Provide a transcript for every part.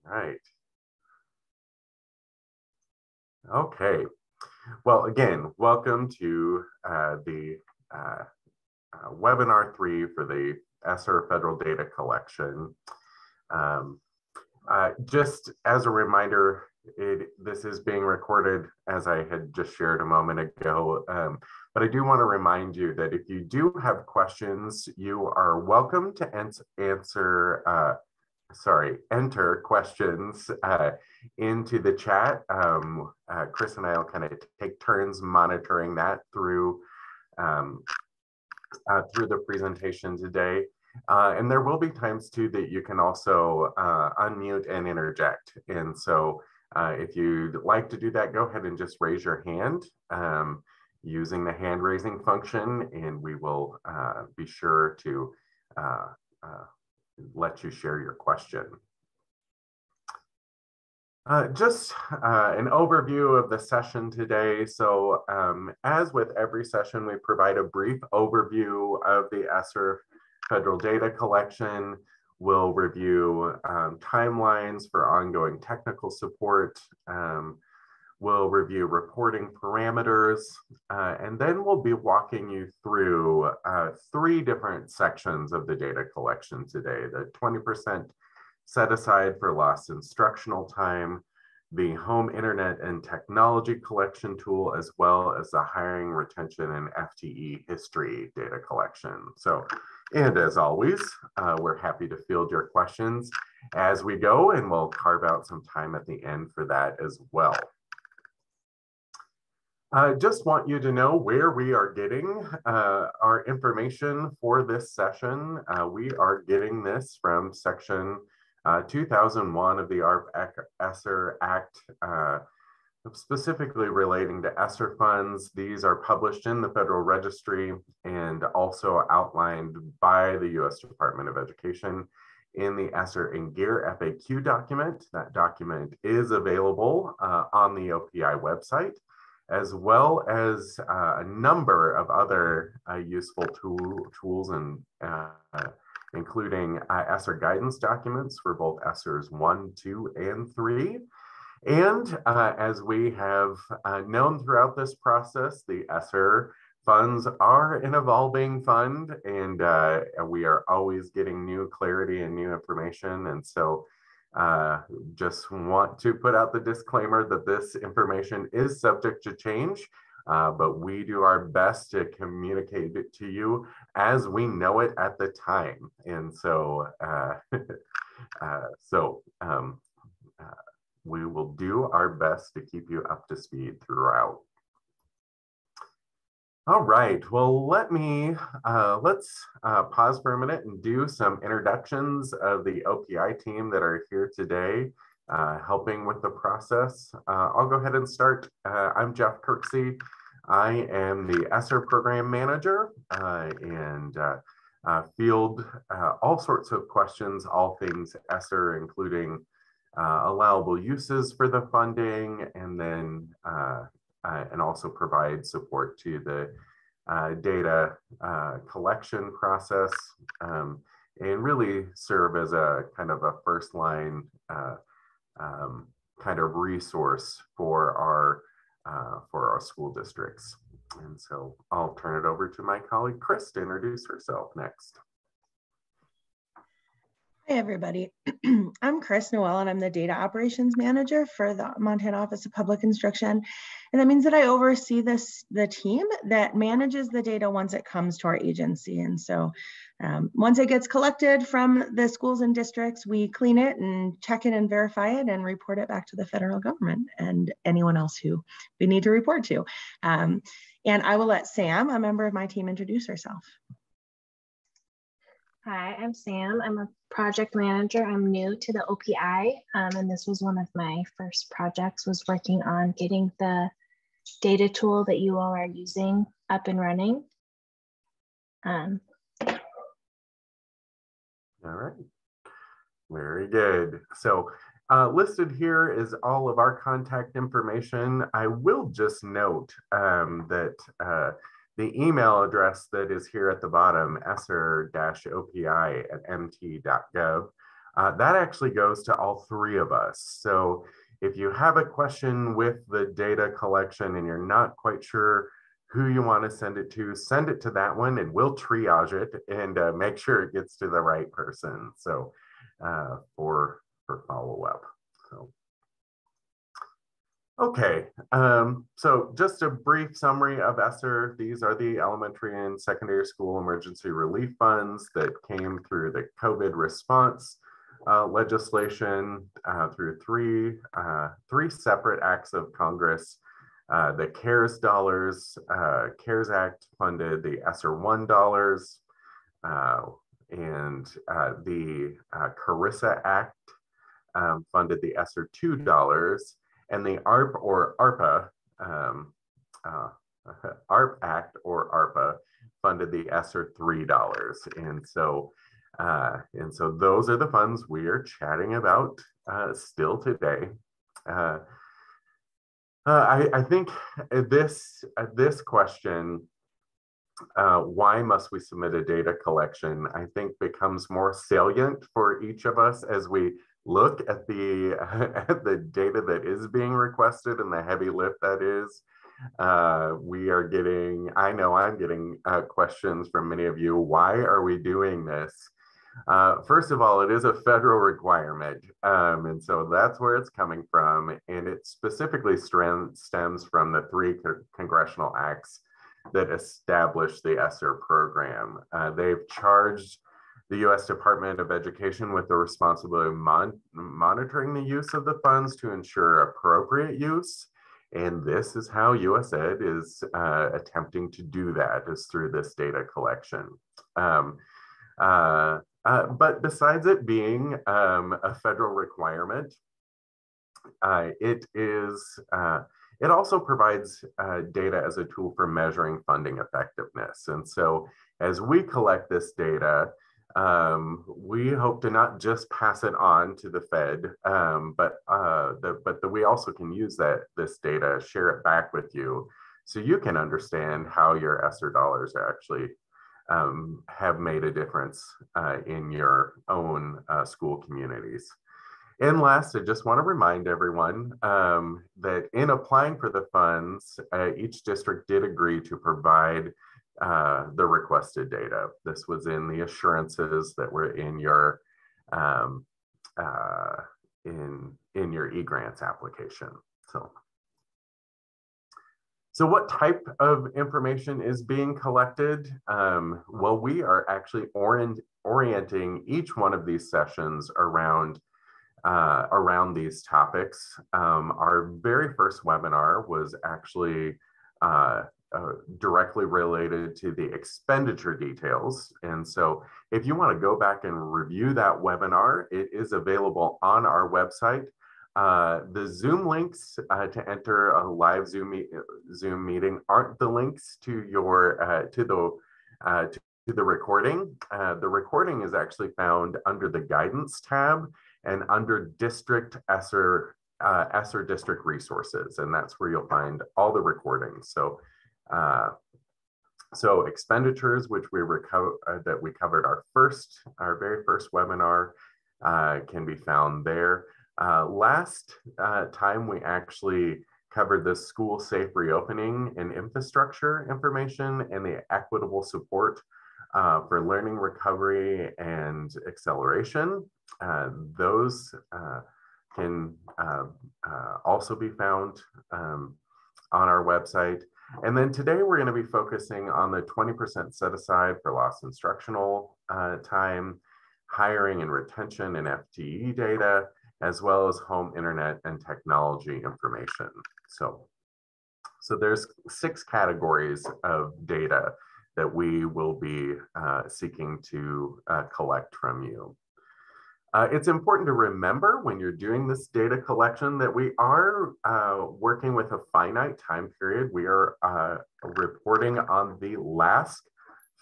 Right. Okay. Well, again, welcome to the webinar 3 for the ESSER federal data collection. Just as a reminder, this is being recorded, as I had just shared a moment ago. But I do want to remind you that if you do have questions, you are welcome to enter questions into the chat. Chris and I will kind of take turns monitoring that through the presentation today. And there will be times too that you can also unmute and interject. And so if you'd like to do that, go ahead and just raise your hand using the hand raising function, and we will be sure to let you share your question. Just an overview of the session today. So as with every session, we provide a brief overview of the ESSER federal data collection. We'll review timelines for ongoing technical support. We'll review reporting parameters, and then we'll be walking you through 3 different sections of the data collection today. The 20% set aside for lost instructional time, the home internet and technology collection tool, as well as the hiring, retention, and FTE history data collection. So, and as always, we're happy to field your questions as we go, and we'll carve out some time at the end for that as well. I just want you to know where we are getting our information for this session. We are getting this from section 2001 of the ARP-ESSER Act, specifically relating to ESSER funds. These are published in the Federal Registry and also outlined by the U.S. Department of Education in the ESSER and GEAR FAQ document. That document is available on the OPI website, as well as a number of other useful tools and including ESSER guidance documents for both ESSERs 1, 2, and 3. And as we have known throughout this process, the ESSER funds are an evolving fund, and we are always getting new clarity and new information. And so just want to put out the disclaimer that this information is subject to change, but we do our best to communicate it to you as we know it at the time. And so, we will do our best to keep you up to speed throughout. All right, well, let's pause for a minute and do some introductions of the OPI team that are here today, helping with the process. I'll go ahead and start. I'm Jeff Kirksey. I am the ESSER program manager and field all sorts of questions, all things ESSER, including allowable uses for the funding, and then and also provide support to the data collection process, and really serve as a kind of a first line kind of resource for our school districts. And so I'll turn it over to my colleague Chris to introduce herself next. Hi, everybody. I'm Chris Noel, and I'm the Data Operations Manager for the Montana Office of Public Instruction. And that means that I oversee the team that manages the data once it comes to our agency. And so once it gets collected from the schools and districts, we clean it and check it and verify it and report it back to the federal government and anyone else who we need to report to. And I will let Sam, a member of my team, introduce herself. Hi, I'm Sam. I'm a project manager. I'm new to the OPI, and this was one of my first projects, was working on getting the data tool that you all are using up and running. All right, very good. So listed here is all of our contact information. I will just note that the email address that is here at the bottom, esser-opi@mt.gov, that actually goes to all three of us. So if you have a question with the data collection and you're not quite sure who you want to send it to that one, and we'll triage it and make sure it gets to the right person. So for follow-up. So. Okay, so just a brief summary of ESSER. These are the elementary and secondary school emergency relief funds that came through the COVID response legislation through three separate acts of Congress. The CARES dollars, CARES Act funded the ESSER $1, and the CARISA Act funded the ESSER $2, and the ARP or ARPA, ARP Act or ARPA funded the ESSER $3. And so those are the funds we are chatting about still today. I think this question, why must we submit a data collection, I think becomes more salient for each of us as we look at the data that is being requested and the heavy lift that is. We are getting, I know I'm getting questions from many of you. Why are we doing this? First of all, it is a federal requirement. And so that's where it's coming from. And it specifically stems from the three congressional acts that established the ESSER program. They've charged the U.S. Department of Education with the responsibility of monitoring the use of the funds to ensure appropriate use. And this is how U.S. Ed is attempting to do that, is through this data collection. But besides it being a federal requirement, it also provides data as a tool for measuring funding effectiveness. And so as we collect this data, we hope to not just pass it on to the Fed, but that we also can use this data, share it back with you, so you can understand how your ESSER dollars actually have made a difference in your own school communities. And last, I just want to remind everyone that in applying for the funds, each district did agree to provide the requested data. This was in the assurances that were in your e-grants application. So what type of information is being collected? Well, we are actually orienting each one of these sessions around these topics. Our very first webinar was actually directly related to the expenditure details. And so if you want to go back and review that webinar, it is available on our website. The Zoom links to enter a live Zoom meeting aren't the links to your to the recording. The recording is actually found under the guidance tab and under district ESSER district resources, and that's where you'll find all the recordings. So expenditures, which that we covered our very first webinar, can be found there. Last time we actually covered the school safe reopening and infrastructure information and the equitable support for learning recovery and acceleration. Those can also be found on our website. And then today we're going to be focusing on the 20% set aside for lost instructional time, hiring and retention and FTE data, as well as home internet and technology information. So there's 6 categories of data that we will be seeking to collect from you. It's important to remember when you're doing this data collection that we are working with a finite time period. We are reporting on the last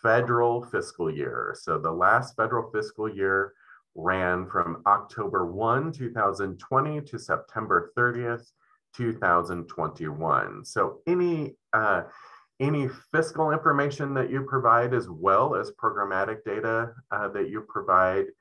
federal fiscal year. So the last federal fiscal year ran from October 1, 2020 to September 30th, 2021. So any fiscal information that you provide, as well as programmatic data that you provide,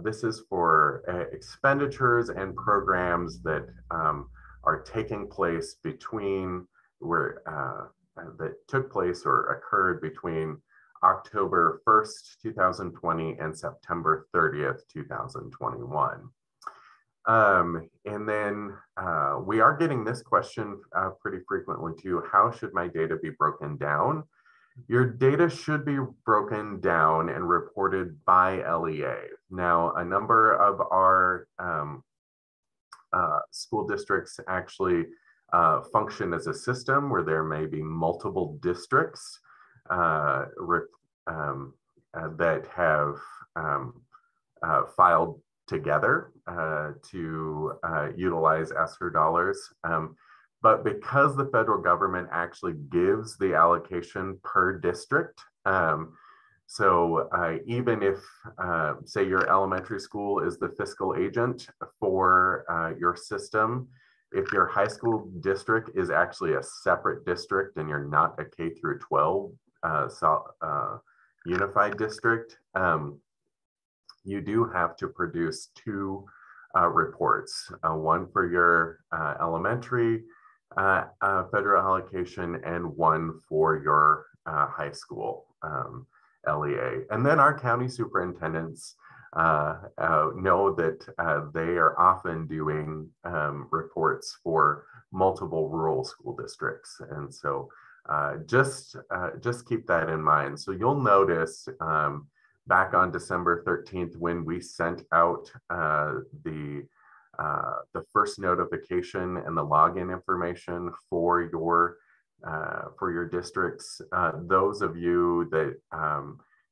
This is for expenditures and programs that are taking place between that took place or occurred between October 1st, 2020 and September 30th, 2021. And then we are getting this question pretty frequently too. How should my data be broken down? Your data should be broken down and reported by LEA. Now, a number of our school districts actually function as a system where there may be multiple districts that have filed together to utilize ESSER dollars. But because the federal government actually gives the allocation per district, so even if, say, your elementary school is the fiscal agent for your system, if your high school district is actually a separate district and you're not a K through 12 unified district, you do have to produce two reports, one for your elementary federal allocation and one for your high school LEA. And then our county superintendents know that they are often doing reports for multiple rural school districts. And so just keep that in mind. So you'll notice back on December 13th, when we sent out the first notification and the login information for your districts, those of you that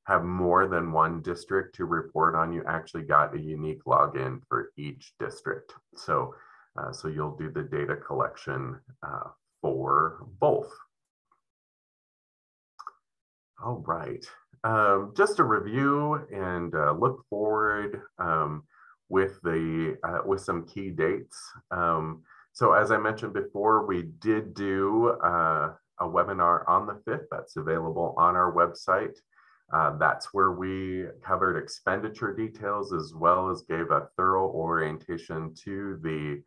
have more than one district to report on, you actually got a unique login for each district. So, so you'll do the data collection for both. All right. Just a review and look forward with some key dates. So as I mentioned before, we did do a webinar on the 5th that's available on our website. That's where we covered expenditure details as well as gave a thorough orientation to the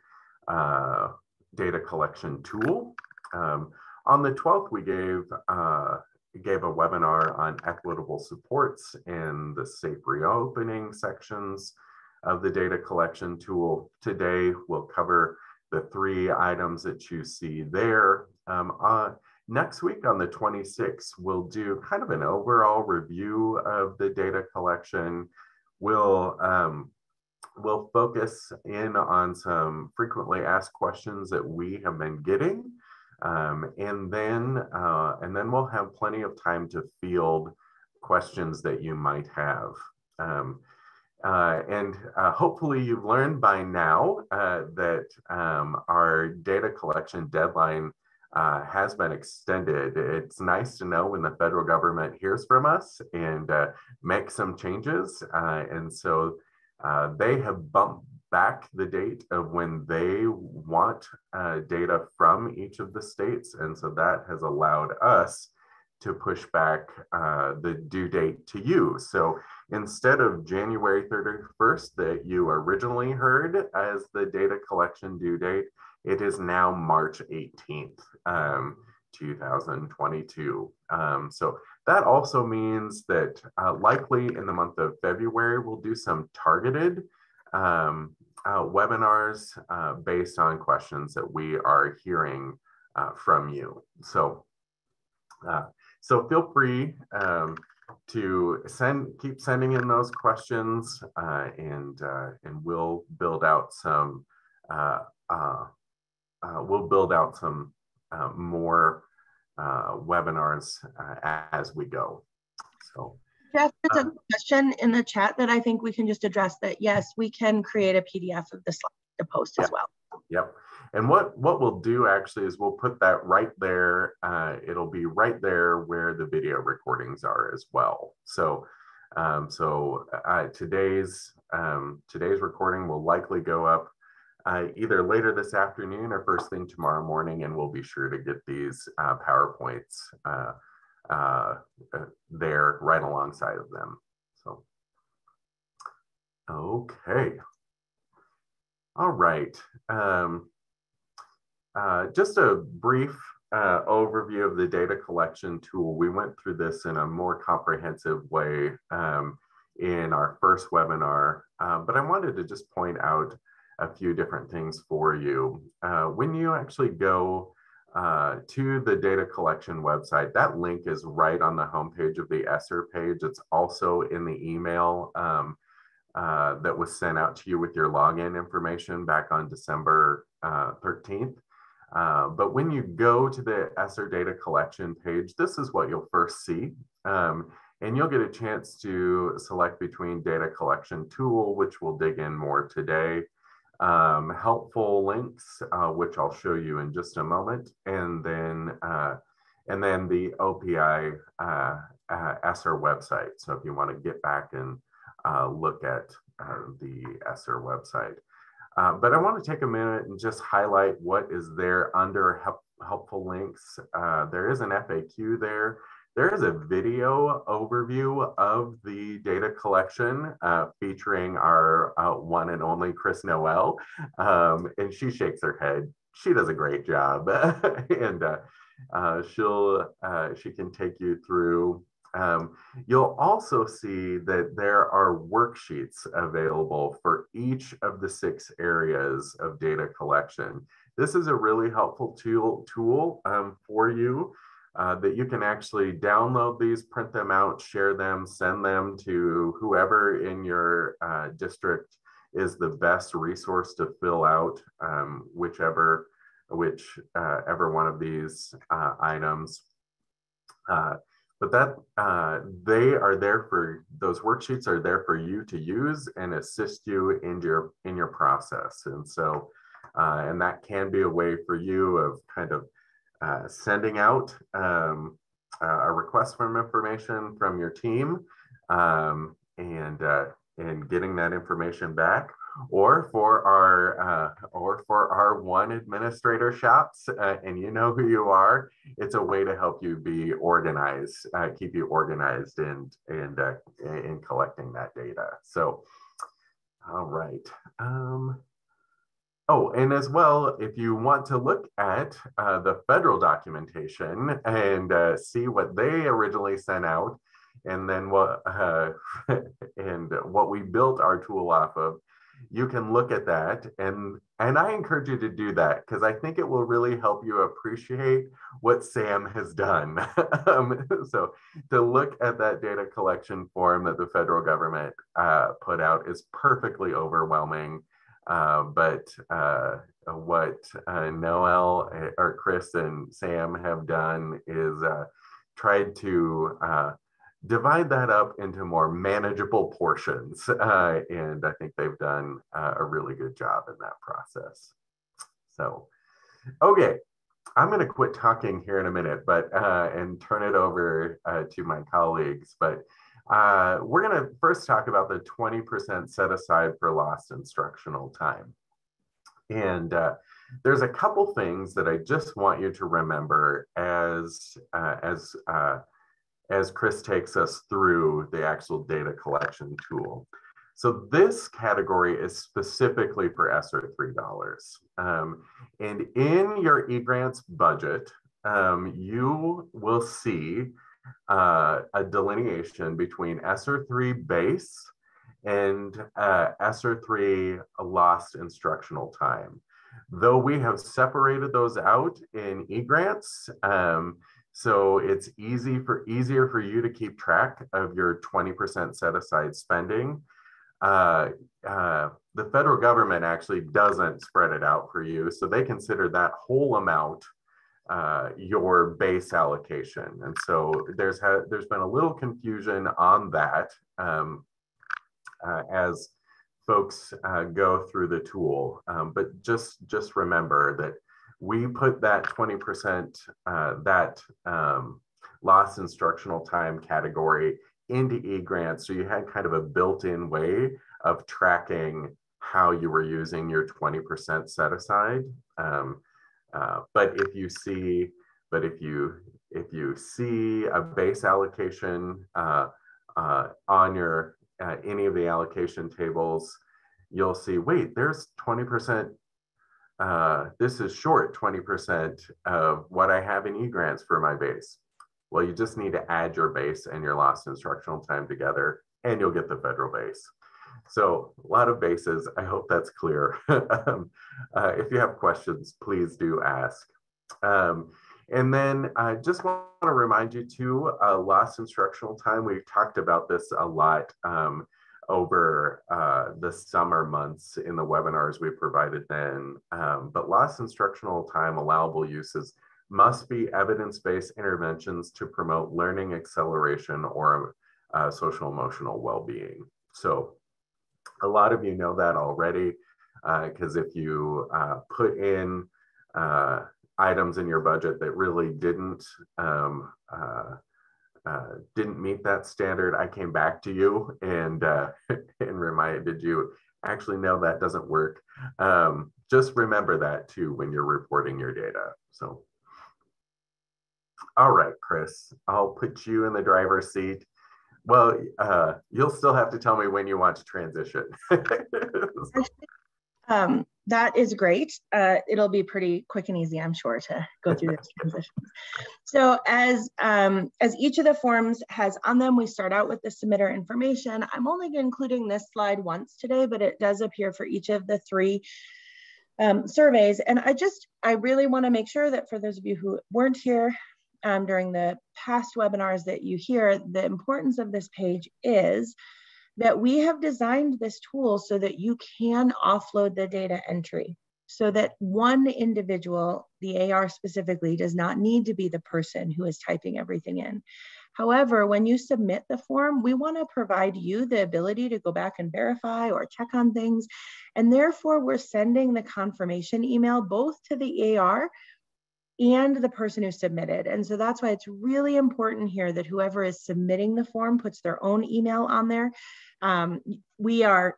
data collection tool. On the 12th, we gave a webinar on equitable supports and the safe reopening sections of the data collection tool. Today, we'll cover the 3 items that you see there. Next week on the 26th, we'll do kind of an overall review of the data collection. We'll focus in on some frequently asked questions that we have been getting. And then we'll have plenty of time to field questions that you might have. Hopefully you've learned by now that our data collection deadline has been extended. It's nice to know when the federal government hears from us and makes some changes. And so they have bumped back the date of when they want data from each of the states. And so that has allowed us to push back the due date to you. So instead of January 31st that you originally heard as the data collection due date, it is now March 18th, 2022. So that also means that likely in the month of February, we'll do some targeted webinars based on questions that we are hearing from you. So, so feel free to keep sending in those questions, and we'll build out some more webinars as we go. So. Jeff, there's a question in the chat that I think we can just address, that yes, we can create a PDF of the slide to post as well. Yep. And what we'll do actually is we'll put that right there. It'll be right there where the video recordings are as well. So today's recording will likely go up either later this afternoon or first thing tomorrow morning, and we'll be sure to get these PowerPoints there right alongside of them. Okay. All right. Just a brief overview of the data collection tool. We went through this in a more comprehensive way in our first webinar, but I wanted to just point out a few different things for you. When you actually go to the data collection website, that link is right on the homepage of the ESSER page. It's also in the email that was sent out to you with your login information back on December 13th. But when you go to the ESSER data collection page, this is what you'll first see. And you'll get a chance to select between data collection tool, which we'll dig in more today, helpful links, which I'll show you in just a moment, and then the OPI ESSER website. So if you want to get back and look at the ESSER website. But I want to take a minute and just highlight what is there under helpful links. There is an FAQ there. There is a video overview of the data collection featuring our one and only Chris Noel. And she shakes her head. She does a great job. And she can take you through. You'll also see that there are worksheets available for each of the 6 areas of data collection. This is a really helpful tool for you that you can actually download these, print them out, share them, send them to whoever in your district is the best resource to fill out whichever one of these items. But they are there for, those worksheets are there for you to use and assist you in your process. And so, and that can be a way for you of kind of sending out a request for information from your team and getting that information back, or for our one administrator shops, and you know who you are. It's a way to help you be organized, keep you organized in collecting that data. So, all right. Oh, and as well, if you want to look at the federal documentation and see what they originally sent out, and then what we built our tool off of, you can look at that, and I encourage you to do that, because I think it will really help you appreciate what Sam has done. So to look at that data collection form that the federal government put out is perfectly overwhelming. But what Noel or Chris and Sam have done is tried to divide that up into more manageable portions. And I think they've done a really good job in that process. So, okay, I'm going to quit talking here in a minute, but and turn it over to my colleagues. But we're going to first talk about the 20% set aside for lost instructional time. And there's a couple things that I just want you to remember as Chris takes us through the actual data collection tool. So this category is specifically for ESSER $3. And in your eGrants budget, you will see a delineation between ESSER 3 base and ESSER 3 lost instructional time. Though we have separated those out in eGrants, so it's easier for you to keep track of your 20% set aside spending. The federal government actually doesn't spread it out for you, so they consider that whole amount your base allocation. And so there's been a little confusion on that as folks go through the tool. But just remember that we put that 20%, lost instructional time category into eGrants, so you had kind of a built-in way of tracking how you were using your 20% set aside. But if you see a base allocation on your any of the allocation tables, you'll see, wait, there's 20%, this is short 20% of what I have in e-grants for my base. Well, you just need to add your base and your lost instructional time together, and you'll get the federal base. So a lot of bases. I hope that's clear. If you have questions, please do ask. And then I just want to remind you too, lost instructional time. We've talked about this a lot over the summer months in the webinars we provided then. But lost instructional time allowable uses must be evidence-based interventions to promote learning acceleration or social emotional well-being. So a lot of you know that already, because if you put in items in your budget that really didn't meet that standard, I came back to you and reminded you, actually, no, that doesn't work. Just remember that too when you're reporting your data. So, all right, Chris, I'll put you in the driver's seat. Well, you'll still have to tell me when you want to transition. That is great. It'll be pretty quick and easy, I'm sure, to go through those transitions. So as each of the forms has on them, we start out with the submitter information. I'm only including this slide once today, but it does appear for each of the three surveys. And I really want to make sure that for those of you who weren't here during the past webinars, that you hear the importance of this page is that we have designed this tool so that you can offload the data entry, so that one individual, the AR specifically, does not need to be the person who is typing everything in. However, when you submit the form, we want to provide you the ability to go back and verify or check on things. And therefore, we're sending the confirmation email both to the AR and the person who submitted. And so that's why it's really important here that whoever is submitting the form puts their own email on there.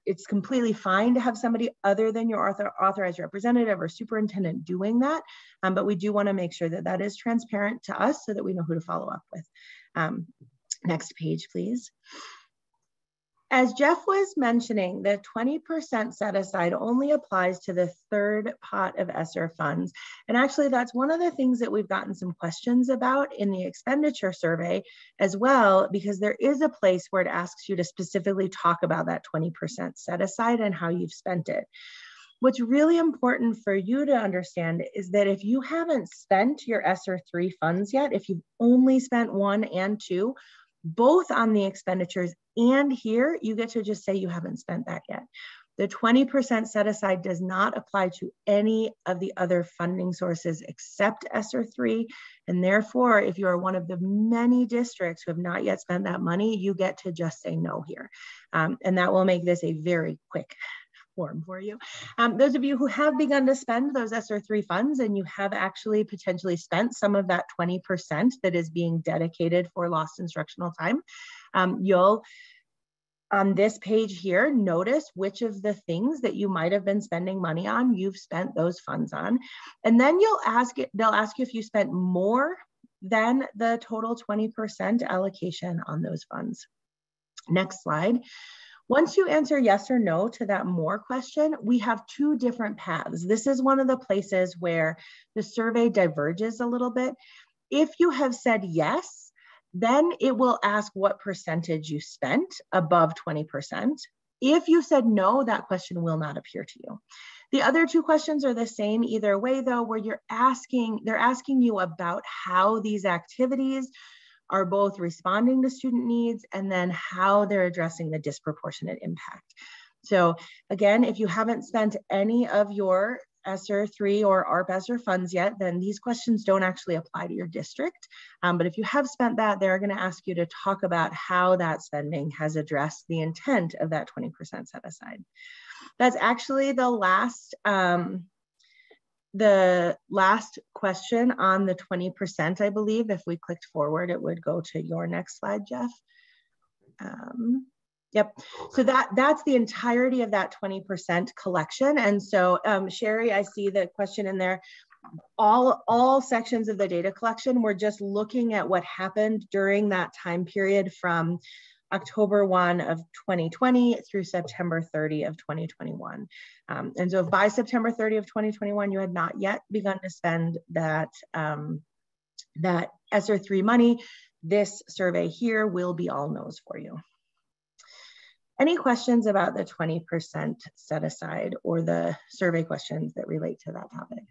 It's completely fine to have somebody other than your authorized representative or superintendent doing that, but we do want to make sure that that is transparent to us so that we know who to follow up with. Next page, please. As Jeff was mentioning, the 20% set aside only applies to the third pot of ESSER funds. And actually, that's one of the things that we've gotten some questions about in the expenditure survey as well, because there is a place where it asks you to specifically talk about that 20% set aside and how you've spent it. What's really important for you to understand is that if you haven't spent your ESSER 3 funds yet, if you've only spent 1 and 2, both on the expenditures and here, you get to just say you haven't spent that yet. The 20% set aside does not apply to any of the other funding sources except ESSER 3. And therefore, if you are one of the many districts who have not yet spent that money, you get to just say no here. And that will make this a very quick form for you. Those of you who have begun to spend those ESSER 3 funds and you have actually potentially spent some of that 20% that is being dedicated for lost instructional time, you'll on this page here notice which of the things that you might have been spending money on you've spent those funds on, and then they'll ask you if you spent more than the total 20% allocation on those funds. Next slide. Once you answer yes or no to that more question, we have two different paths. This is one of the places where the survey diverges a little bit. If you have said yes, then it will ask what percentage you spent above 20%. If you said no, that question will not appear to you. The other two questions are the same either way though, where they're asking you about how these activities are both responding to student needs and then how they're addressing the disproportionate impact. So again, if you haven't spent any of your ESSER 3 or ARP ESSER funds yet, then these questions don't actually apply to your district. But if you have spent that, they're going to ask you to talk about how that spending has addressed the intent of that 20% set aside. That's actually the last question on the 20%, I believe. If we clicked forward, it would go to your next slide, Jeff. Yep, so that's the entirety of that 20% collection. And so Sherry, I see the question in there. All sections of the data collection, we're just looking at what happened during that time period from October 1 of 2020 through September 30 of 2021. And so if by September 30 of 2021, you had not yet begun to spend that, that ESSER 3 money, this survey here will be all no's for you. Any questions about the 20% set aside or the survey questions that relate to that topic?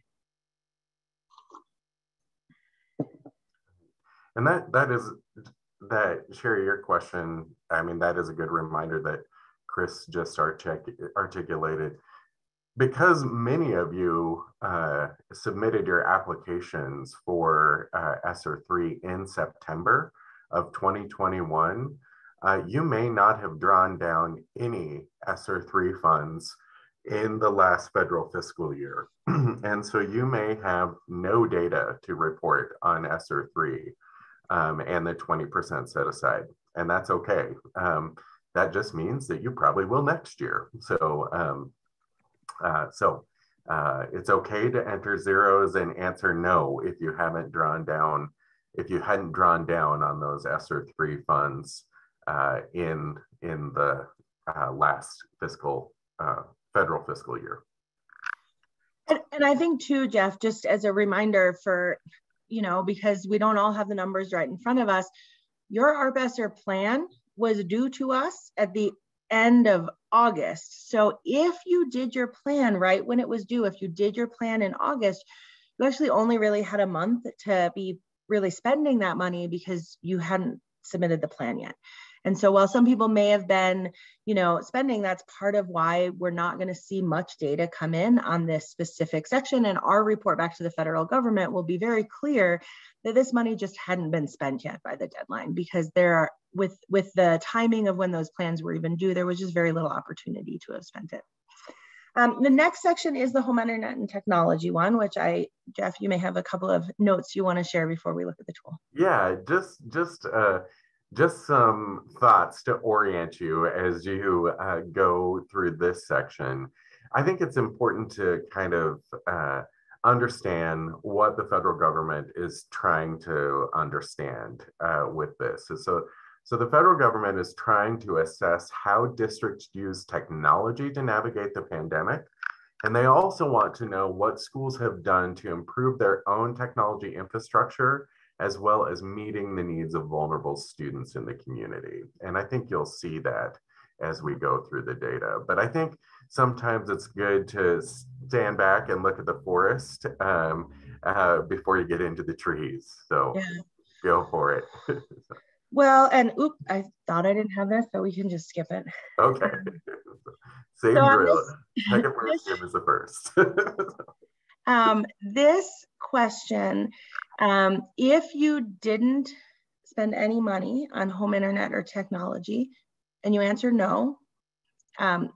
And that Sherry, your question, I mean, that is a good reminder that Chris just articulated. Because many of you submitted your applications for ESSER 3 in September of 2021, you may not have drawn down any ESSER 3 funds in the last federal fiscal year. And so you may have no data to report on ESSER 3 and the 20% set aside. And that's okay. That just means that you probably will next year. So, it's okay to enter zeros and answer no if you hadn't drawn down on those ESSER 3 funds in the last federal fiscal year. And I think too, Jeff, just as a reminder for, because we don't all have the numbers right in front of us, your ARP ESSER plan was due to us at the end of August. So if you did your plan right when it was due, if you did your plan in August, you actually only really had a month to be really spending that money because you hadn't submitted the plan yet. And so while some people may have been, spending, that's part of why we're not going to see much data come in on this specific section. And our report back to the federal government will be very clear that this money just hadn't been spent yet by the deadline, because with the timing of when those plans were even due, there was just very little opportunity to have spent it. The next section is the home internet and technology one, which Jeff, you may have a couple of notes you want to share before we look at the tool. Yeah, just some thoughts to orient you as you go through this section. I think it's important to kind of understand what the federal government is trying to understand with this. So the federal government is trying to assess how districts use technology to navigate the pandemic. And they also want to know what schools have done to improve their own technology infrastructure, as well as meeting the needs of vulnerable students in the community. And I think you'll see that as we go through the data. But I think sometimes it's good to stand back and look at the forest before you get into the trees. So yeah. Go for it. Well, and I thought I didn't have this, so we can just skip it. Okay. Same drill. Second first, give us the first. This question, if you didn't spend any money on home internet or technology and you answer no,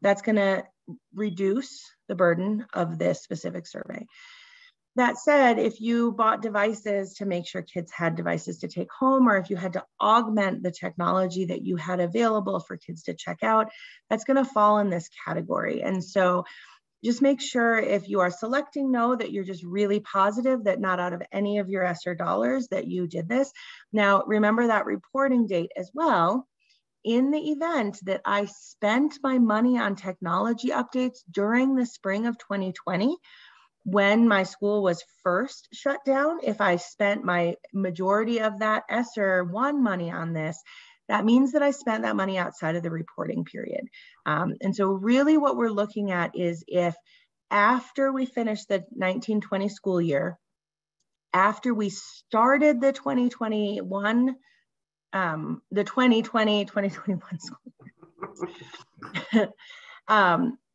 that's going to reduce the burden of this specific survey. That said, if you bought devices to make sure kids had devices to take home, or if you had to augment the technology that you had available for kids to check out, that's going to fall in this category. And so just make sure if you are selecting no, that you're just really positive that not out of any of your ESSER dollars that you did this. Now, remember that reporting date as well. In the event that I spent my money on technology updates during the spring of 2020, when my school was first shut down, if I spent my majority of that ESSER 1 money on this, that means that I spent that money outside of the reporting period. And so really what we're looking at is if after we finish the 1920 school year, after we started the 2021, the 2020-2021 school year,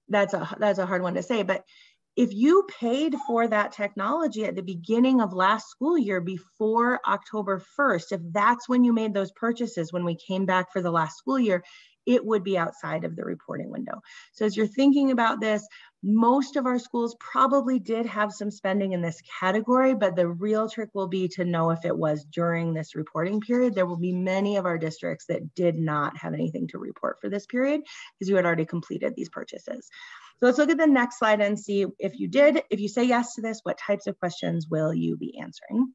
that's a hard one to say, but if you paid for that technology at the beginning of last school year before October 1st, if that's when you made those purchases when we came back for the last school year, it would be outside of the reporting window. So as you're thinking about this, most of our schools probably did have some spending in this category, but the real trick will be to know if it was during this reporting period. There will be many of our districts that did not have anything to report for this period because you had already completed these purchases. So let's look at the next slide and see if you say yes to this, what types of questions will you be answering?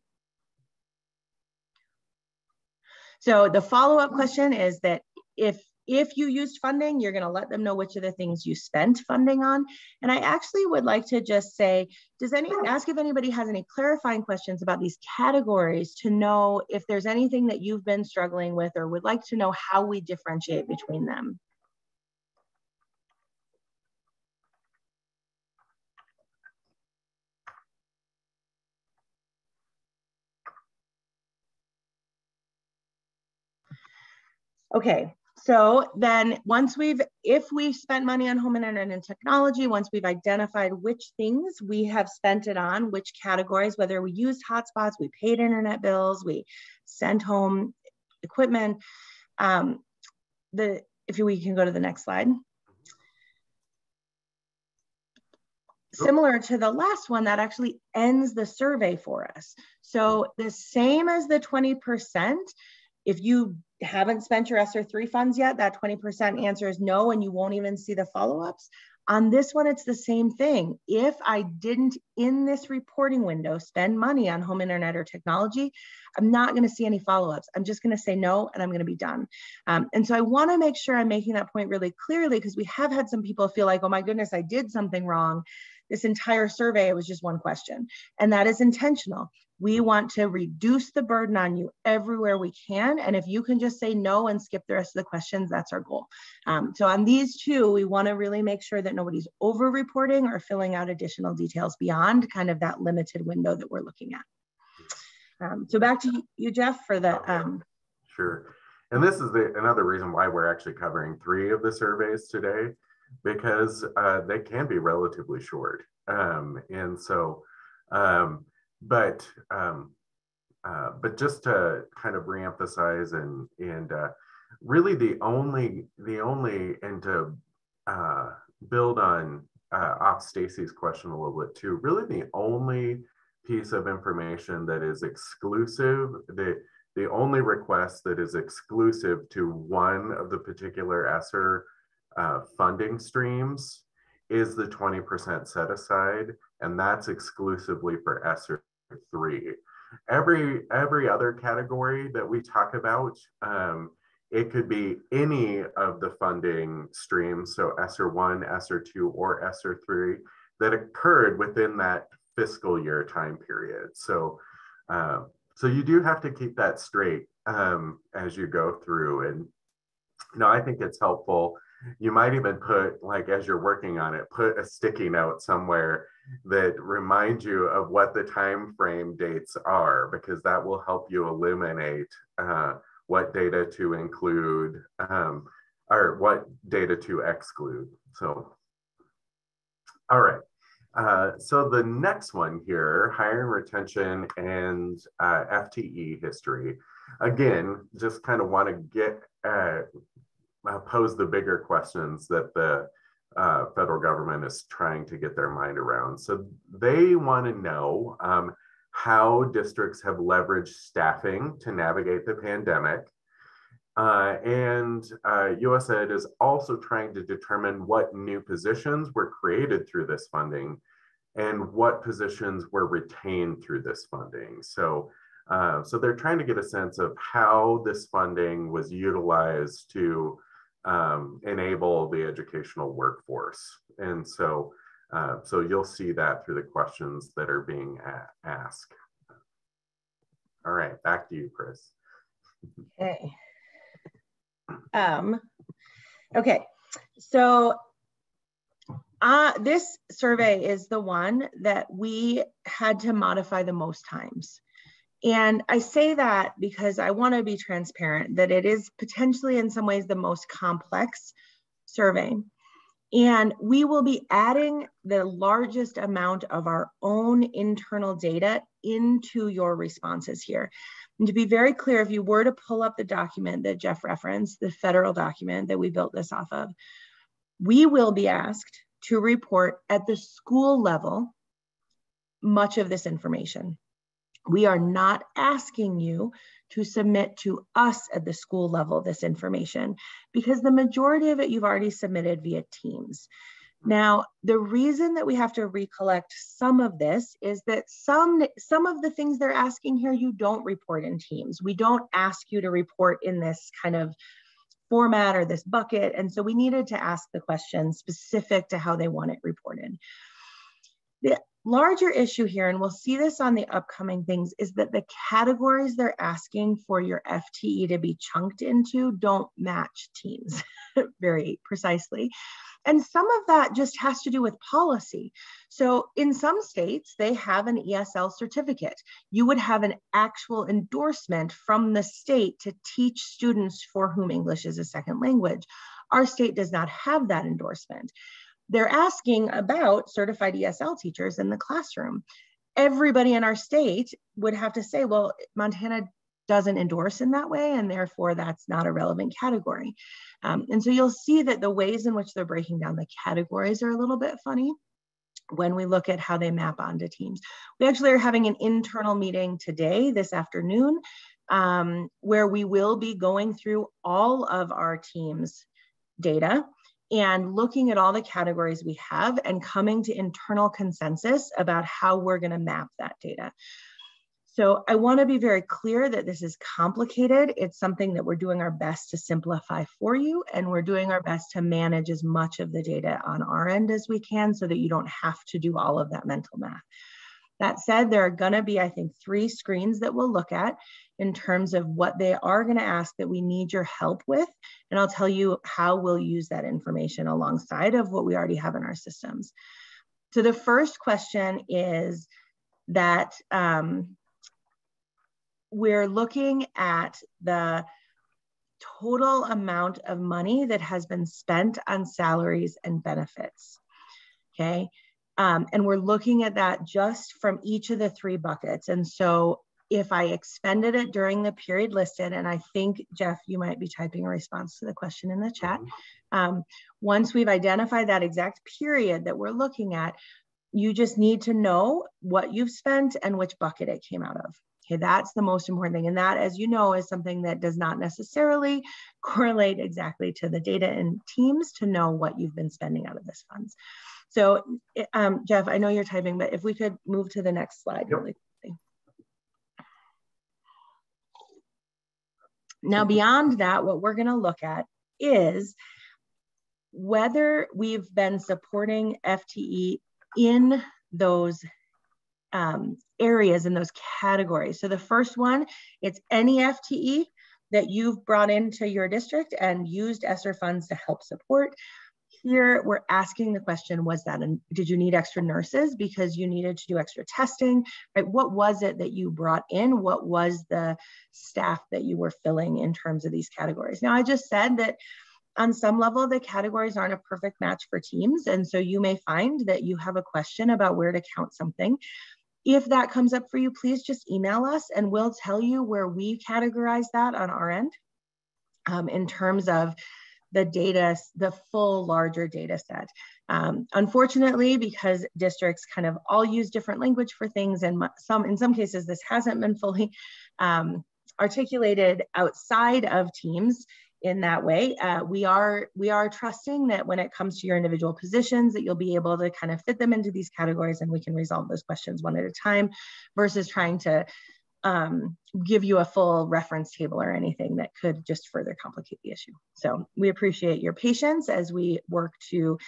So the follow-up question is that if you used funding, you're going to let them know which of the things you spent funding on. And I actually would like to just say, ask if anybody has any clarifying questions about these categories, to know if there's anything that you've been struggling with or would like to know how we differentiate between them. Okay, so then if we've spent money on home internet and technology, once we've identified which things we have spent it on, which categories, whether we used hotspots, we paid internet bills, we sent home equipment. If we can go to the next slide. Similar to the last one, that actually ends the survey for us. So the same as the 20%, if you haven't spent your ESSER 3 funds yet, that 20% answer is no, and you won't even see the follow-ups. On this one, it's the same thing. If I didn't, in this reporting window, spend money on home internet or technology, I'm not going to see any follow-ups. I'm just going to say no, and I'm going to be done. And so I want to make sure I'm making that point really clearly, because we have had some people feel like, oh my goodness, I did something wrong. This entire survey, it was just one question. And that is intentional. We want to reduce the burden on you everywhere we can. And if you can just say no and skip the rest of the questions, that's our goal. So on these two, we want to really make sure that nobody's over-reporting or filling out additional details beyond kind of that limited window that we're looking at. So back to you, Jeff, for the... Sure. And this is another reason why we're actually covering 3 of the surveys today, because they can be relatively short. But just to kind of reemphasize and really the only and to build on off Stacy's question a little bit too, really the only piece of information that is exclusive, the only request that is exclusive to one of the particular ESSER funding streams is the 20% set aside, and that's exclusively for ESSER 3. Every other category that we talk about, it could be any of the funding streams, so ESSER 1, ESSER 2, or ESSER 3 that occurred within that fiscal year time period. So you do have to keep that straight as you go through. And I think it's helpful. You might even put, like, as you're working on it, put a sticky note somewhere that reminds you of what the time frame dates are, because that will help you illuminate what data to include or what data to exclude. So, all right. So the next one here, hiring, retention, and FTE history. Again, just kind of want to get pose the bigger questions that the federal government is trying to get their mind around. So they want to know how districts have leveraged staffing to navigate the pandemic. And USAID is also trying to determine what new positions were created through this funding and what positions were retained through this funding. So they're trying to get a sense of how this funding was utilized to enable the educational workforce. And so you'll see that through the questions that are being asked. All right, back to you, Chris. Okay. Okay, so this survey is the one that we had to modify the most times. And I say that because I want to be transparent that it is potentially in some ways the most complex survey. And we will be adding the largest amount of our own internal data into your responses here. And to be very clear, if you were to pull up the document that Jeff referenced, the federal document that we built this off of, we will be asked to report at the school level much of this information. We are not asking you to submit to us at the school level this information, because the majority of it you've already submitted via Teams. Now, the reason that we have to recollect some of this is that some of the things they're asking here, you don't report in Teams. We don't ask you to report in this kind of format or this bucket. And so we needed to ask the question specific to how they want it reported. The larger issue here, and we'll see this on the upcoming things, is that the categories they're asking for your FTE to be chunked into don't match teams very precisely. And some of that just has to do with policy. So in some states, they have an ESL certificate. You would have an actual endorsement from the state to teach students for whom English is a second language. Our state does not have that endorsement. They're asking about certified ESL teachers in the classroom. Everybody in our state would have to say, well, Montana doesn't endorse in that way, and therefore that's not a relevant category. And so you'll see that the ways in which they're breaking down the categories are a little bit funny when we look at how they map onto teams. We actually are having an internal meeting today, this afternoon, where we will be going through all of our teams' data and looking at all the categories we have and coming to internal consensus about how we're going to map that data. So I want to be very clear that this is complicated. It's something that we're doing our best to simplify for you, and we're doing our best to manage as much of the data on our end as we can so that you don't have to do all of that mental math. That said, there are going to be, I think, 3 screens that we'll look at in terms of what they are going to ask that we need your help with. And I'll tell you how we'll use that information alongside of what we already have in our systems. So the first question is that we're looking at the total amount of money that has been spent on salaries and benefits, okay? And we're looking at that just from each of the 3 buckets. And so if I expended it during the period listed, and I think, Jeff, you might be typing a response to the question in the chat. Once we've identified that exact period that we're looking at, you just need to know what you've spent and which bucket it came out of. Okay, that's the most important thing. And that, as you know, is something that does not necessarily correlate exactly to the data in teams to know what you've been spending out of this funds. So Jeff, I know you're typing, but if we could move to the next slide really quickly. Now, beyond that, what we're going to look at is whether we've been supporting FTE in those areas, in those categories. So the first one, it's any FTE that you've brought into your district and used ESSER funds to help support. Here, we're asking the question, did you need extra nurses because you needed to do extra testing, right? What was it that you brought in? What was the staff that you were filling in terms of these categories? Now, I just said that on some level, the categories aren't a perfect match for teams. And so you may find that you have a question about where to count something. If that comes up for you, please just email us and we'll tell you where we categorize that on our end in terms of the data, the full larger data set. Unfortunately, because districts kind of all use different language for things, and in some cases, this hasn't been fully articulated outside of teams in that way. We are trusting that when it comes to your individual positions, that you'll be able to kind of fit them into these categories and we can resolve those questions one at a time versus trying to give you a full reference table or anything that could just further complicate the issue. So we appreciate your patience as we work to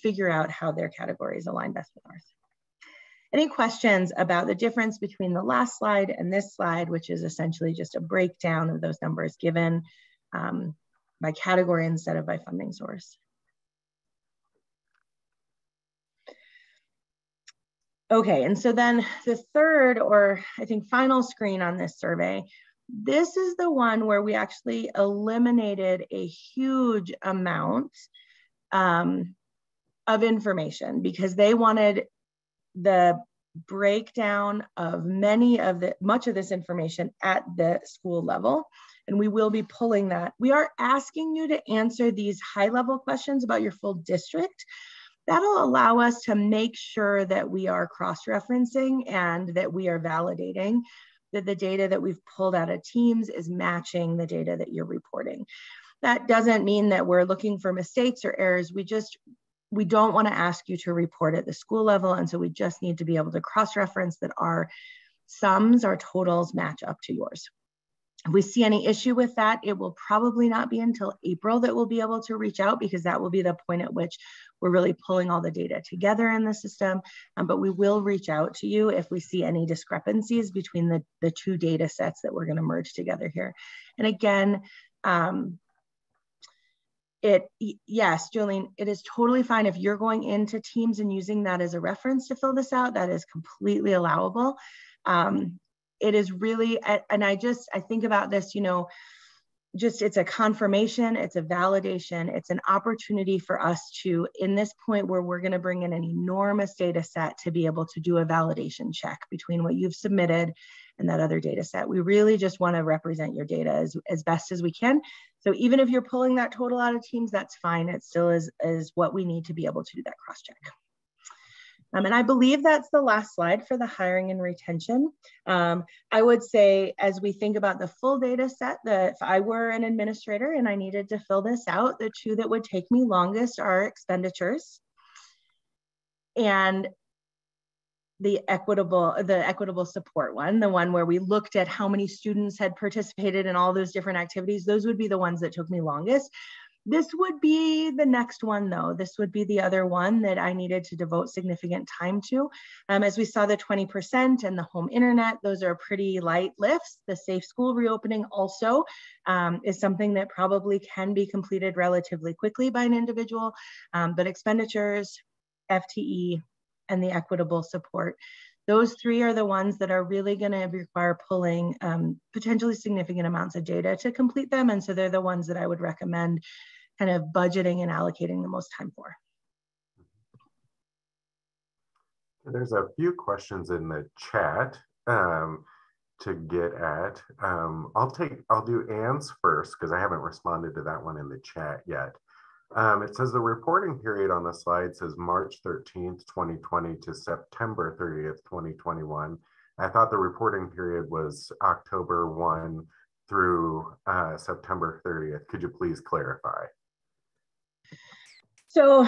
figure out how their categories align best with ours. Any questions about the difference between the last slide and this slide, which is essentially just a breakdown of those numbers given by category instead of by funding source? Okay, and so then the third, or I think final screen on this survey, this is the one where we actually eliminated a huge amount of information because they wanted the breakdown of much of this information at the school level. And we will be pulling that. We are asking you to answer these high-level questions about your full district. That'll allow us to make sure that we are cross-referencing and that we are validating that the data that we've pulled out of teams is matching the data that you're reporting. That doesn't mean that we're looking for mistakes or errors. We don't want to ask you to report at the school level. And so we just need to be able to cross-reference that our sums, our totals match up to yours. If we see any issue with that, it will probably not be until April that we'll be able to reach out, because that will be the point at which we're really pulling all the data together in the system. But we will reach out to you if we see any discrepancies between the two data sets that we're going to merge together here. And again, yes, Jolene, it is totally fine if you're going into Teams and using that as a reference to fill this out. That is completely allowable. It is really, and I think about this, it's a confirmation, it's a validation, it's an opportunity for us to, in this point where we're going to bring in an enormous data set, to be able to do a validation check between what you've submitted and that other data set. We really just want to represent your data as best as we can. So even if you're pulling that total out of Teams, that's fine. It still is what we need to be able to do that cross-check. And I believe that's the last slide for the hiring and retention. I would say, as we think about the full data set, that if I were an administrator and I needed to fill this out, the two that would take me longest are expenditures and the equitable support one, the one where we looked at how many students had participated in all those different activities. Those would be the ones that took me longest. This would be the next one, though. This would be the other one that I needed to devote significant time to. As we saw, the 20% and the home internet, those are pretty light lifts. The safe school reopening also is something that probably can be completed relatively quickly by an individual, but expenditures, FTE, and the equitable support, those three are the ones that are really going to require pulling potentially significant amounts of data to complete them. And so they're the ones that I would recommend kind of budgeting and allocating the most time for. There's a few questions in the chat to get at. I'll do Anne's first, because I haven't responded to that one in the chat yet. It says the reporting period on the slide says March 13th, 2020 to September 30th, 2021. I thought the reporting period was October 1 through September 30th. Could you please clarify? So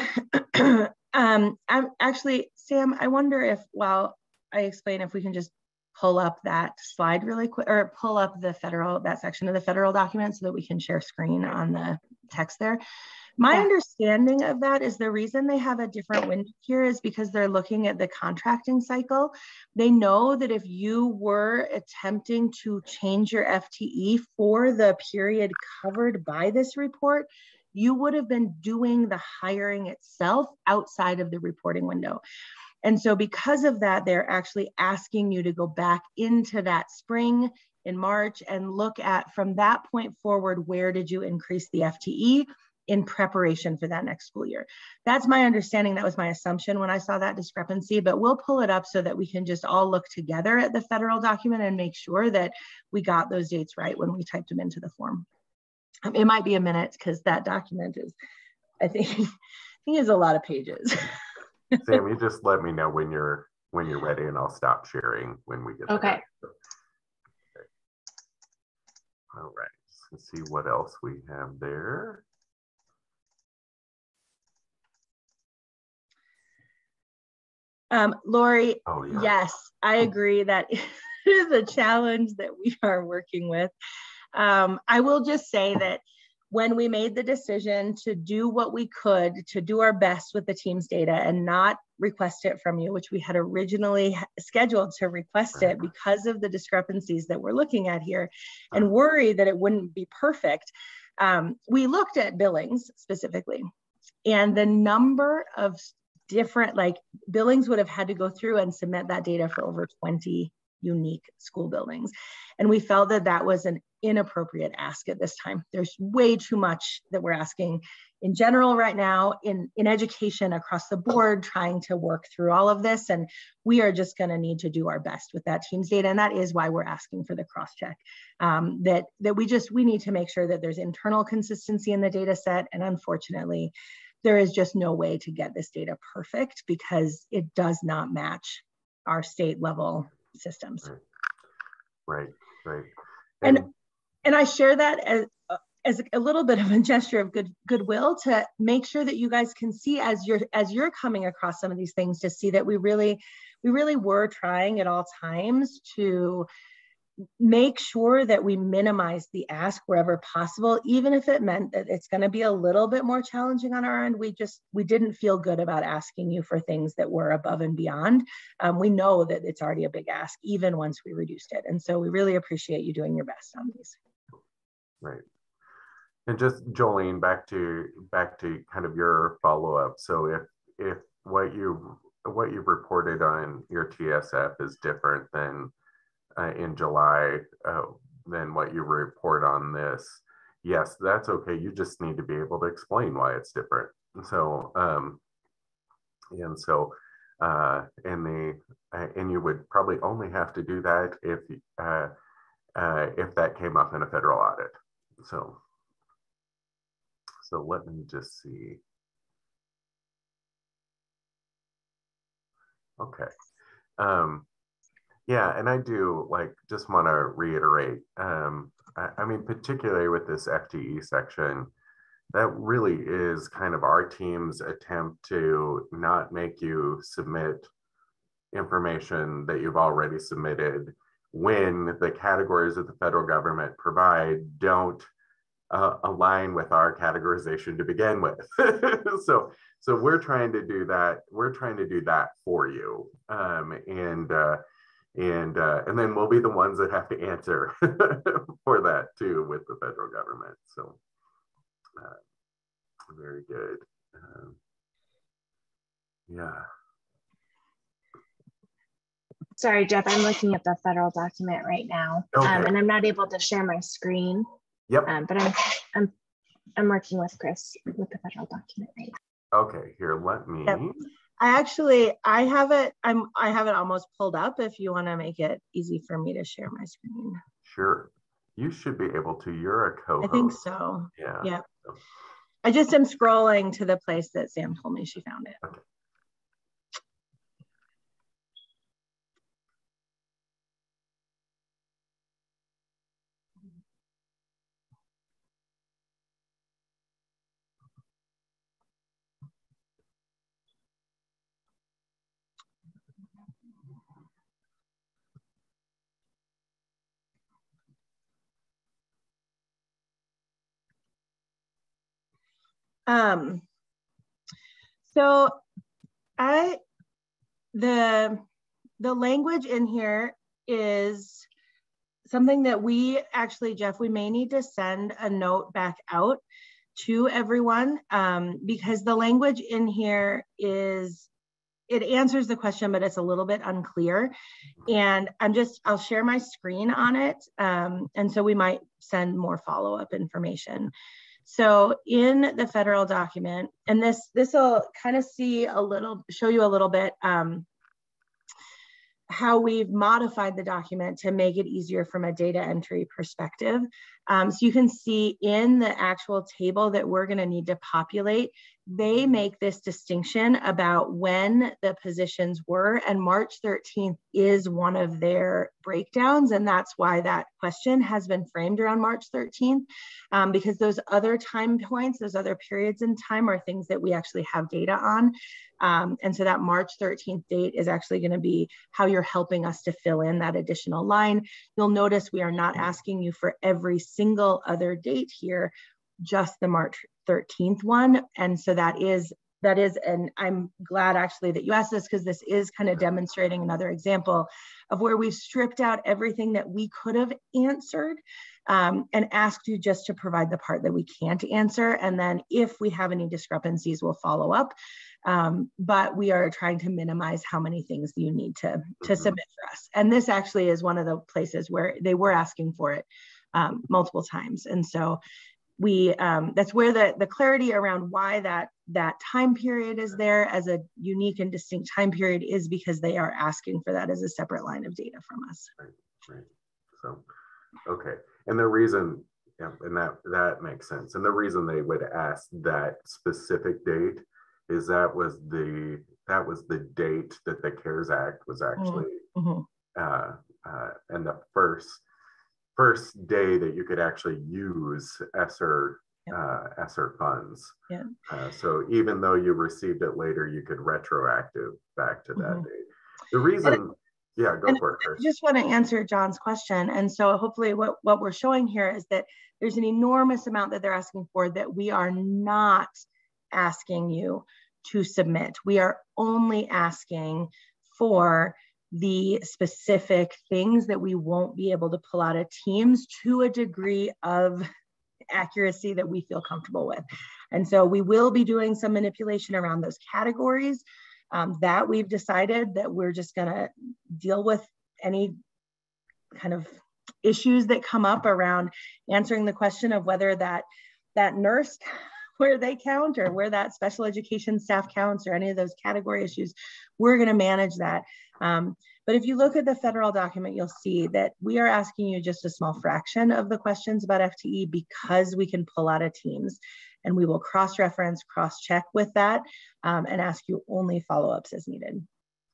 I'm actually, Sam, I wonder if, while I explain, if we can just pull up that slide really quick, or pull up that section of the federal document so that we can share screen on the text there. My understanding of that is the reason they have a different window here is because they're looking at the contracting cycle. They know that if you were attempting to change your FTE for the period covered by this report, you would have been doing the hiring itself outside of the reporting window. And so because of that, they're actually asking you to go back into that spring in March and look at, from that point forward, where did you increase the FTE in preparation for that next school year. That's my understanding. That was my assumption when I saw that discrepancy, but we'll pull it up so that we can just all look together at the federal document and make sure that we got those dates right when we typed them into the form. It might be a minute because that document is, I think is a lot of pages. Sam, you just let me know when you're ready, and I'll stop sharing when we get there. Okay. All right, let's see what else we have there. Lori, oh, yeah. Yes, I agree that it is a challenge that we are working with. I will just say that when we made the decision to do what we could to do our best with the team's data and not request it from you, which we had originally scheduled to request it because of the discrepancies that we're looking at here and worry that it wouldn't be perfect, we looked at billings specifically, and the number of different, like, billings would have had to go through and submit that data for over 20 unique school buildings. And we felt that that was an inappropriate ask at this time. There's way too much that we're asking in general right now in education across the board, trying to work through all of this. And we are just going to need to do our best with that team's data. And that is why we're asking for the cross-check, that we need to make sure that there's internal consistency in the data set. And unfortunately, there is just no way to get this data perfect because it does not match our state level systems. Right. And I share that as a little bit of a gesture of goodwill to make sure that you guys can see as you're coming across some of these things, to see that we really were trying at all times to make sure that we minimize the ask wherever possible, even if it meant that it's going to be a little bit more challenging on our end. We didn't feel good about asking you for things that were above and beyond. We know that it's already a big ask, even once we reduced it. And so we really appreciate you doing your best on these. Right. And just Jolene, back to kind of your follow-up. So if what you reported on your TSF is different than in July than what you report on this, yes, that's okay. You just need to be able to explain why it's different. So and you would probably only have to do that if that came up in a federal audit. So let me just see. Okay. Yeah, and I do just want to reiterate, I mean, particularly with this FTE section, that really is kind of our team's attempt to not make you submit information that you've already submitted when the categories that the federal government provide don't align with our categorization to begin with. So we're trying to do that. We're trying to do that for you. And then we'll be the ones that have to answer for that too with the federal government. So very good. Yeah. Sorry, Jeff, I'm looking at the federal document right now, Okay. And I'm not able to share my screen. Yep. But I'm working with Chris with the federal document right now. Okay, here, let me. Yep. I have it almost pulled up if you want to make it easy for me to share my screen. Sure. You should be able to. You're a co-host. I think so. Yeah. Yeah. I just am scrolling to the place that Sam told me she found it. Okay. So the language in here is something that we actually, Jeff, we may need to send a note back out to everyone because the language in here it answers the question, but it's a little bit unclear. And I'll share my screen on it. And so we might send more follow-up information. So in the federal document, and this will kind of show you a little bit how we've modified the document to make it easier from a data entry perspective. So you can see in the actual table that we're going to need to populate, they make this distinction about when the positions were, and March 13th is one of their breakdowns. And that's why that question has been framed around March 13th, because those other time points, those other periods in time are things that we actually have data on. And so that March 13th date is actually going to be how you're helping us to fill in that additional line. You'll notice we are not asking you for every single other date here, just the March 13th one. And so that is, and I'm glad actually that you asked this, because this is kind of demonstrating another example of where we've stripped out everything that we could have answered and asked you just to provide the part that we can't answer. And then if we have any discrepancies, we'll follow up. But we are trying to minimize how many things you need to submit for us. And this actually is one of the places where they were asking for it multiple times. And so that's where the clarity around why that time period is there as a unique and distinct time period is because they are asking for that as a separate line of data from us. Right. So, okay. And the reason, yeah, and that makes sense. And the reason they would ask that specific date is that was the date that the CARES Act was actually, and the first day that you could actually use ESSER funds. Yeah. So even though you received it later, you could retroactive back to that date. The reason, Yeah, go for it, Chris. I just want to answer John's question. And so hopefully what we're showing here is that there's an enormous amount that they're asking for that we are not asking you to submit. We are only asking for the specific things that we won't be able to pull out of Teams to a degree of accuracy that we feel comfortable with. And so we will be doing some manipulation around those categories that we've decided that we're just going to deal with any kind of issues that come up around answering the question of whether that nurse, where they count, or where that special education staff counts, or any of those category issues. We're going to manage that. But if you look at the federal document, you'll see that we are asking you just a small fraction of the questions about FTE because we can pull out of Teams, and we will cross-reference, cross-check with that, and ask you only follow-ups as needed.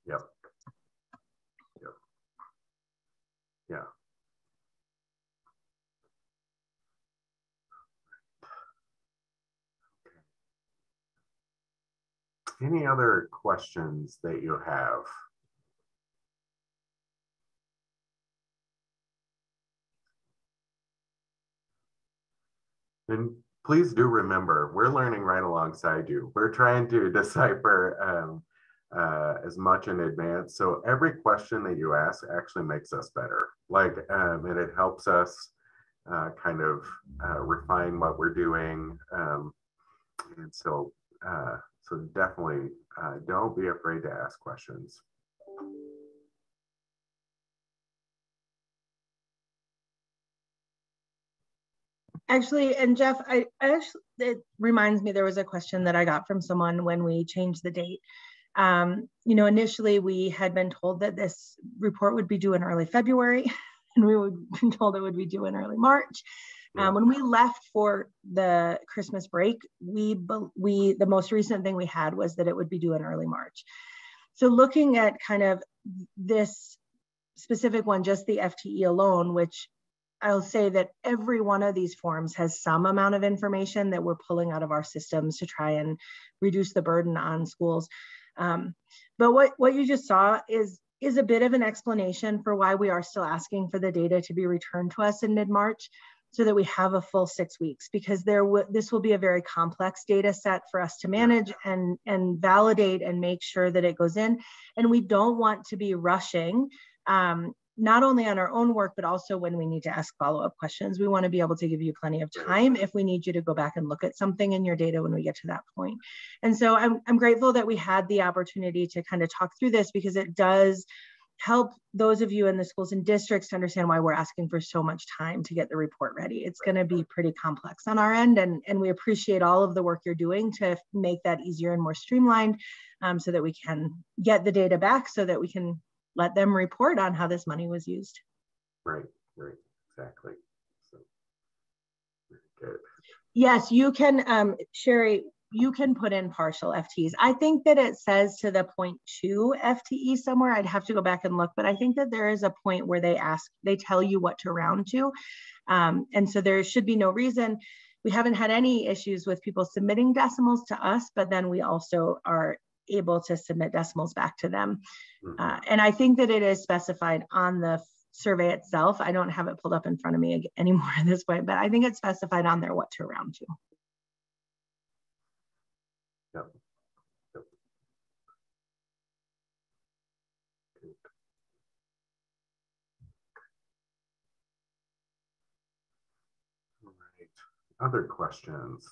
Yep. Yep. Yeah. Any other questions that you have? And please do remember, we're learning right alongside you. We're trying to decipher as much in advance. So every question that you ask actually makes us better. And it helps us kind of refine what we're doing. And so definitely don't be afraid to ask questions. Actually, and Jeff, I actually, it reminds me, there was a question that I got from someone when we changed the date. Initially we had been told that this report would be due in early February, and we would be told it would be due in early March. When we left for the Christmas break, the most recent thing we had was that it would be due in early March. So looking at kind of this specific one, just the FTE alone, which I'll say that every one of these forms has some amount of information that we're pulling out of our systems to try and reduce the burden on schools. But what you just saw is a bit of an explanation for why we are still asking for the data to be returned to us in mid-March, so that we have a full 6 weeks, because this will be a very complex data set for us to manage and validate and make sure that it goes in. And we don't want to be rushing, not only on our own work, but also when we need to ask follow-up questions. We want to be able to give you plenty of time if we need you to go back and look at something in your data when we get to that point. And so I'm grateful that we had the opportunity to kind of talk through this, because it does help those of you in the schools and districts to understand why we're asking for so much time to get the report ready. It's going to be pretty complex on our end, and we appreciate all of the work you're doing to make that easier and more streamlined, so that we can get the data back, so that we can let them report on how this money was used. Right, exactly. So, good. Yes, you can, Sherry, you can put in partial FTEs. I think that it says to the 0.2 FTE somewhere. I'd have to go back and look, but I think that there is a point where they tell you what to round to. And so there should be no reason. We haven't had any issues with people submitting decimals to us, but then we also are able to submit decimals back to them. And I think that it is specified on the survey itself. I don't have it pulled up in front of me anymore at this point, but I think it's specified on there what to round to. Yep. All right. Other questions?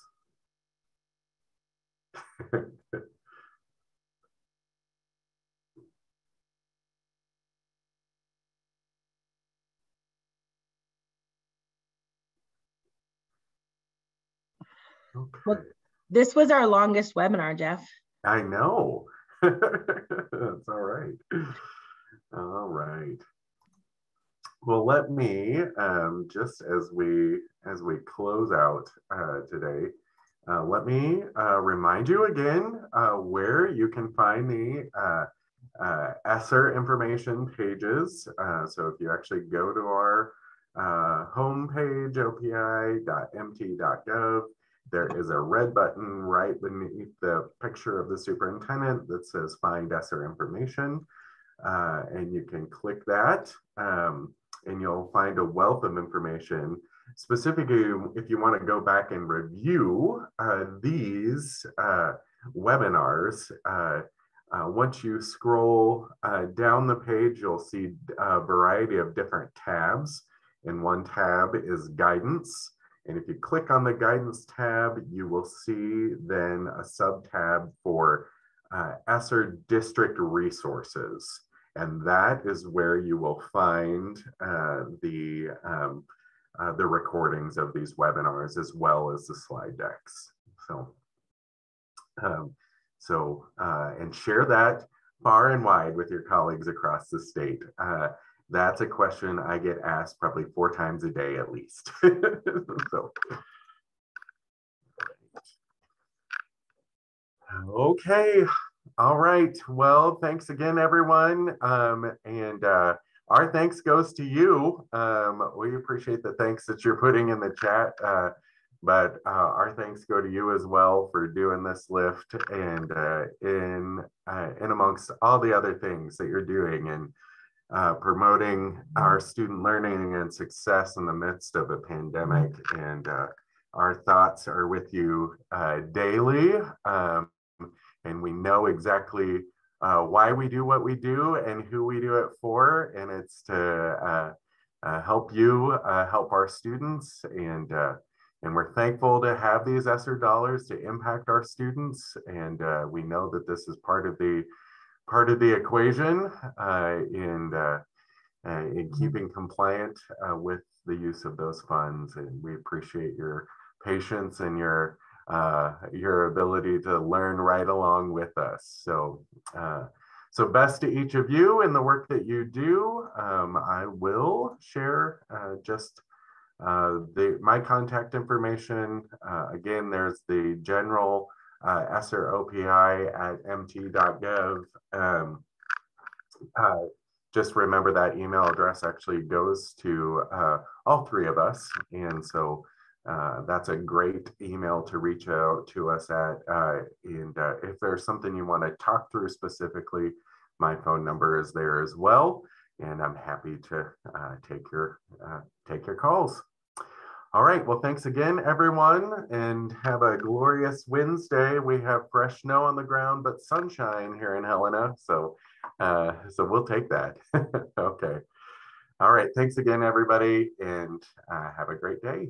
Okay. Well, this was our longest webinar, Jeff. I know. That's all right. All right. Well, let me just as we close out today, let me remind you again where you can find the ESSER information pages. So if you actually go to our homepage, opi.mt.gov, there is a red button right beneath the picture of the superintendent that says Find ESSER Information. and you can click that, and you'll find a wealth of information. Specifically, if you want to go back and review these webinars, once you scroll down the page, you'll see a variety of different tabs. And one tab is guidance. And if you click on the guidance tab, you will see then a sub-tab for ESSER district resources. And that is where you will find the recordings of these webinars, as well as the slide decks. And share that far and wide with your colleagues across the state. That's a question I get asked probably 4 times a day at least. So, okay, all right. Well, thanks again, everyone. Our thanks goes to you. We appreciate the thanks that you're putting in the chat, but our thanks go to you as well for doing this lift and in amongst all the other things that you're doing and promoting our student learning and success in the midst of a pandemic. And our thoughts are with you daily. And we know exactly why we do what we do and who we do it for. And it's to help you, help our students. And we're thankful to have these ESSER dollars to impact our students. And we know that this is part of the equation in keeping compliant with the use of those funds. And we appreciate your patience and your ability to learn right along with us. So best to each of you in the work that you do. I will share just my contact information. Again, there's the general ESSER OPI at mt.gov. Just remember that email address actually goes to all 3 of us. And so that's a great email to reach out to us at. And if there's something you want to talk through specifically, my phone number is there as well. And I'm happy to take your calls. All right, well, thanks again, everyone, and have a glorious Wednesday. We have fresh snow on the ground, but sunshine here in Helena, so we'll take that. Okay. All right, thanks again, everybody, and have a great day.